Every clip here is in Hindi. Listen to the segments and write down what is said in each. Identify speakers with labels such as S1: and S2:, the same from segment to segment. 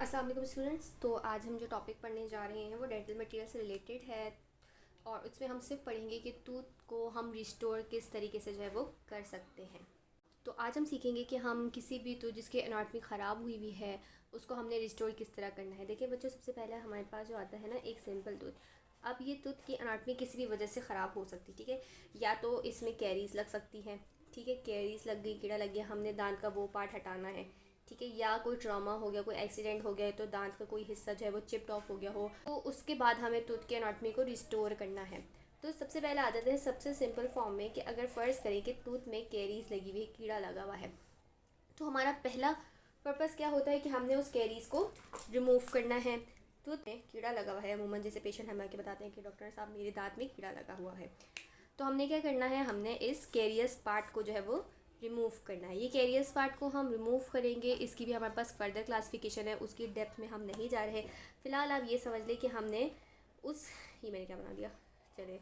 S1: अस्सलाम वालेकुम स्टूडेंट्स। तो आज हम जो टॉपिक पढ़ने जा रहे हैं वो डेंटल मटेरियल से रिलेटेड है और उसमें हम सिर्फ पढ़ेंगे कि टूथ को हम रिस्टोर किस तरीके से जो है वो कर सकते हैं। तो आज हम सीखेंगे कि हम किसी भी टूथ जिसकी एनाटॉमी ख़राब हुई हुई है उसको हमने रिस्टोर किस तरह करना है। देखिए बच्चों, सबसे पहले हमारे पास जो आता है ना एक सिंपल टूथ। अब ये टूथ की एनाटॉमी किसी भी वजह से ख़राब हो सकती है, ठीक है। या तो इसमें कैरीज लग सकती है, ठीक है, कैरीज लग गई, कीड़ा लग गया, हमने दांत का वो पार्ट हटाना है, ठीक है। या कोई ट्रॉमा हो गया, कोई एक्सीडेंट हो गया तो दांत का कोई हिस्सा जो है वो चिप्ड ऑफ हो गया हो, तो उसके बाद हमें टूथ की एनाटॉमी को रिस्टोर करना है। तो सबसे पहले आ जाते हैं सबसे सिंपल फॉर्म में कि अगर फ़र्ज़ करें कि टूथ में कैरीज लगी हुई, कीड़ा लगा हुआ है, तो हमारा पहला पर्पस क्या होता है कि हमने उस कैरीज को रिमूव करना है। टूथ में कीड़ा लगा हुआ है, अमूमन जैसे पेशेंट हमें आके बताते हैं कि डॉक्टर साहब मेरे दांत में कीड़ा लगा हुआ है, तो हमने क्या करना है, हमने इस कैरियस पार्ट को जो है वो रिमूव करना है। ये कैरियस पार्ट को हम रिमूव करेंगे, इसकी भी हमारे पास फर्दर क्लासिफिकेशन है, उसकी डेप्थ में हम नहीं जा रहे। फ़िलहाल आप ये समझ लें कि हमने उस ये मैंने क्या बना दिया, चले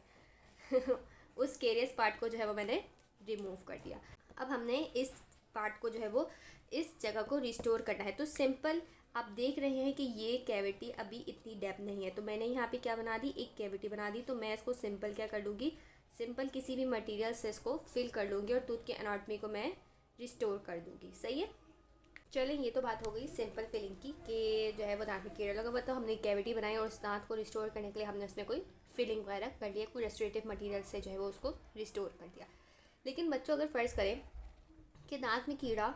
S1: उस कैरियस पार्ट को जो है वो मैंने रिमूव कर दिया। अब हमने इस पार्ट को जो है वो इस जगह को रिस्टोर करना है। तो सिंपल आप देख रहे हैं कि ये कैविटी अभी इतनी डेप्थ नहीं है, तो मैंने यहाँ पे क्या बना दी, एक कैविटी बना दी। तो मैं इसको सिंपल क्या कर लूँगी, सिंपल किसी भी मटेरियल से इसको फिल कर लूँगी और टूथ की एनाटॉमी को मैं रिस्टोर कर दूँगी। सही है, चलें, ये तो बात हो गई सिंपल फिलिंग की कि जो है वो दांत में कीड़ा लगा हुआ, तो हमने कैविटी बनाई और उस दांत को रिस्टोर करने के लिए हमने उसमें कोई फिलिंग वगैरह कर लिया, कोई रेस्टोरेटिव मटीरियल से जो है वो उसको रिस्टोर कर दिया। लेकिन बच्चों, अगर फ़र्ज़ करें कि दांत में कीड़ा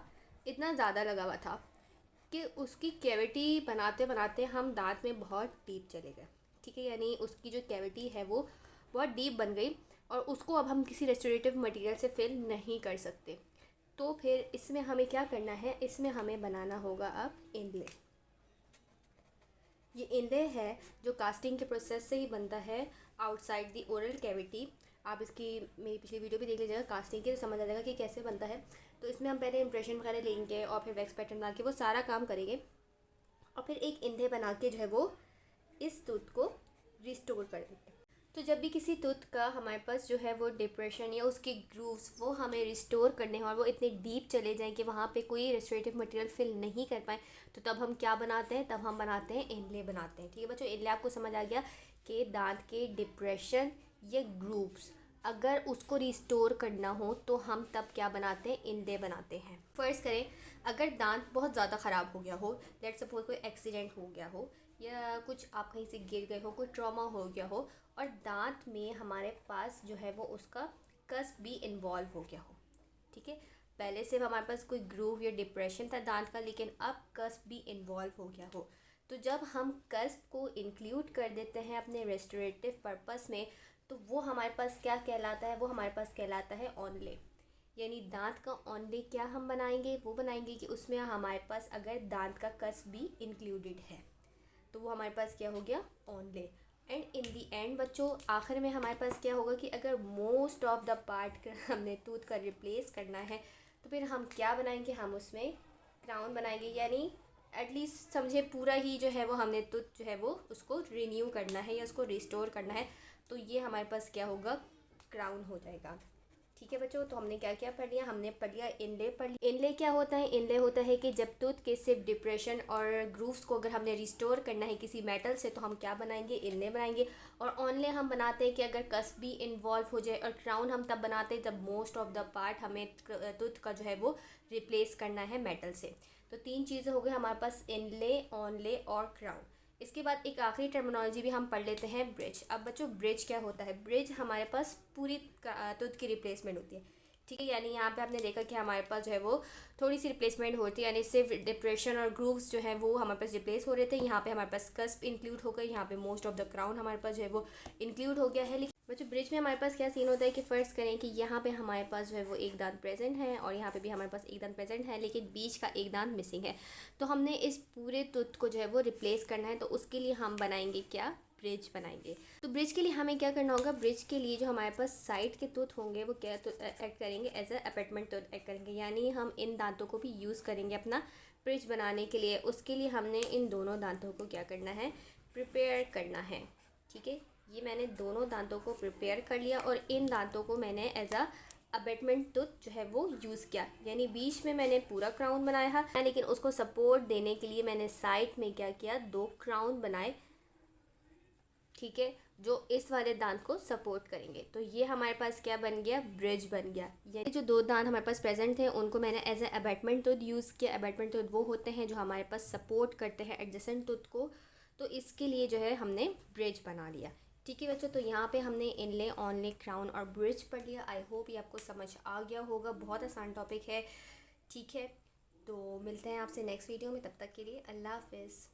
S1: इतना ज़्यादा लगा हुआ था कि उसकी कैविटी बनाते बनाते हम दांत में बहुत डीप चले गए, ठीक है, यानी उसकी जो कैविटी है वो बहुत डीप बन गई और उसको अब हम किसी रेस्टोरेटिव मटेरियल से फिल नहीं कर सकते। तो फिर इसमें हमें क्या करना है, इसमें हमें बनाना होगा अब इनले। ये इनले है जो कास्टिंग के प्रोसेस से ही बनता है आउटसाइड दी ओरल कैविटी। आप इसकी मेरी पिछली वीडियो भी देख लीजिएगा कास्टिंग की, तो समझ आ जाएगा कि कैसे बनता है। तो इसमें हम पहले इंप्रेशन वगैरह लेंगे और फिर वैक्स पैटर्न बना के वो सारा काम करेंगे और फिर एक इंधे बना के जो है वो इस टूथ को रिस्टोर कर देंगे। तो जब भी किसी टूथ का हमारे पास जो है वो डिप्रेशन या उसके ग्रूव्स वो हमें रिस्टोर करने हैं और वो इतने डीप चले जाएं कि वहाँ पे कोई रेस्टोरेटिव मटेरियल फिल नहीं कर पाए, तो तब हम क्या बनाते हैं, तब हम बनाते हैं इनले बनाते हैं। ठीक है बच्चों, इनले आपको समझ आ गया कि दांत के डिप्रेशन या ग्रूव्स अगर उसको रिस्टोर करना हो तो हम तब क्या बनाते हैं, इनले बनाते हैं। फ़र्ज़ करें अगर दांत बहुत ज़्यादा ख़राब हो गया हो, लेट्स सपोज कोई एक्सीडेंट हो गया हो या कुछ आप कहीं से गिर गए हो, कोई ट्रॉमा हो गया हो और दांत में हमारे पास जो है वो उसका कस्प भी इन्वॉल्व हो गया हो, ठीक है। पहले से हमारे पास कोई ग्रूव या डिप्रेशन था दांत का, लेकिन अब कस्प भी इन्वॉल्व हो गया हो, तो जब हम कस्प को इंक्लूड कर देते हैं अपने रेस्टोरेटिव पर्पस में, तो वो हमारे पास क्या कहलाता है, वो हमारे पास कहलाता है ऑनले। यानी दांत का ऑनले क्या हम बनाएंगे, वो बनाएंगे कि उसमें हमारे पास अगर दांत का कस्प भी इंक्लूडेड है तो वो हमारे पास क्या हो गया, ऑनले। एंड इन दी एंड बच्चों, आखिर में हमारे पास क्या होगा कि अगर मोस्ट ऑफ द पार्ट हमने टूथ का रिप्लेस करना है तो फिर हम क्या बनाएंगे, हम उसमें क्राउन बनाएंगे। यानी एटलीस्ट समझे पूरा ही जो है वो हमने टूथ जो है वो उसको रिन्यू करना है या उसको रिस्टोर करना है, तो ये हमारे पास क्या होगा, क्राउन हो जाएगा। ठीक है बच्चों, तो हमने क्या क्या पढ़ लिया, हमने पढ़ लिया इनले पढ़ लिया। इनले क्या होता है, इनले होता है कि जब टूथ के सिर्फ डिप्रेशन और ग्रूव्स को अगर हमने रिस्टोर करना है किसी मेटल से तो हम क्या बनाएंगे, इनले बनाएंगे। और ऑनले हम बनाते हैं कि अगर कस्प भी इन्वॉल्व हो जाए, और क्राउन हम तब बनाते हैं जब मोस्ट ऑफ द पार्ट हमें टूथ का जो है वो रिप्लेस करना है मेटल से। तो तीन चीज़ें हो गई हमारे पास, इनले, ऑनले और क्राउन। इसके बाद एक आखिरी टर्मिनोलॉजी भी हम पढ़ लेते हैं, ब्रिज। अब बच्चों ब्रिज क्या होता है, ब्रिज हमारे पास पूरी टूथ की रिप्लेसमेंट होती है, ठीक है। यानी यहाँ पे आपने देखा कि हमारे पास जो है वो थोड़ी सी रिप्लेसमेंट होती है, यानी सिर्फ डिप्रेशन और ग्रूव्स जो है वो हमारे पास रिप्लेस हो रहे थे। यहाँ पे हमारे पास कस्प इंक्लूड हो गई, यहाँ पे मोस्ट ऑफ द क्राउन हमारे पास जो है वो इंक्लूड हो गया है। लेकिन बच्चों ब्रिज में हमारे पास क्या सीन होता है कि फ़र्ज़ करें कि यहाँ पे हमारे पास जो है वो एक दांत प्रेजेंट है और यहाँ पे भी हमारे पास एक दांत प्रेजेंट है, लेकिन बीच का एक दांत मिसिंग है। तो हमने इस पूरे टूथ को जो है वो रिप्लेस करना है, तो उसके लिए हम बनाएंगे क्या, ब्रिज बनाएंगे। तो ब्रिज के लिए हमें क्या करना होगा, ब्रिज के लिए जो हमारे पास साइड के टूथ होंगे वो क्या तो एक्ट करेंगे, एज अ अपेटमेंट टूथ एक्ट करेंगे। यानी हम इन दांतों को भी यूज़ करेंगे अपना ब्रिज बनाने के लिए। उसके लिए हमने इन दोनों दांतों को क्या करना है, प्रिपेयर करना है, ठीक है। ये मैंने दोनों दांतों को प्रिपेयर कर लिया और इन दांतों को मैंने एज अ अबैटमेंट टूथ जो है वो यूज़ किया, यानी बीच में मैंने पूरा क्राउन बनाया है, लेकिन उसको सपोर्ट देने के लिए मैंने साइड में क्या किया, 2 क्राउन बनाए, ठीक है, जो इस वाले दांत को सपोर्ट करेंगे। तो ये हमारे पास क्या बन गया, ब्रिज बन गया। ये जो 2 दांत हमारे पास प्रेजेंट थे उनको मैंने as a abutment tooth use किया। अबैटमेंट टूथ वो होते हैं जो हमारे पास सपोर्ट करते हैं एडजेसेंट टूथ को, तो इसके लिए जो है हमने ब्रिज बना लिया। ठीक है बच्चों, तो यहाँ पे हमने इनले, ऑनले, क्राउन और ब्रिज पढ़ लिया। आई होप ये आपको समझ आ गया होगा, बहुत आसान टॉपिक है। ठीक है, तो मिलते हैं आपसे नेक्स्ट वीडियो में, तब तक के लिए अल्लाह हाफिज़।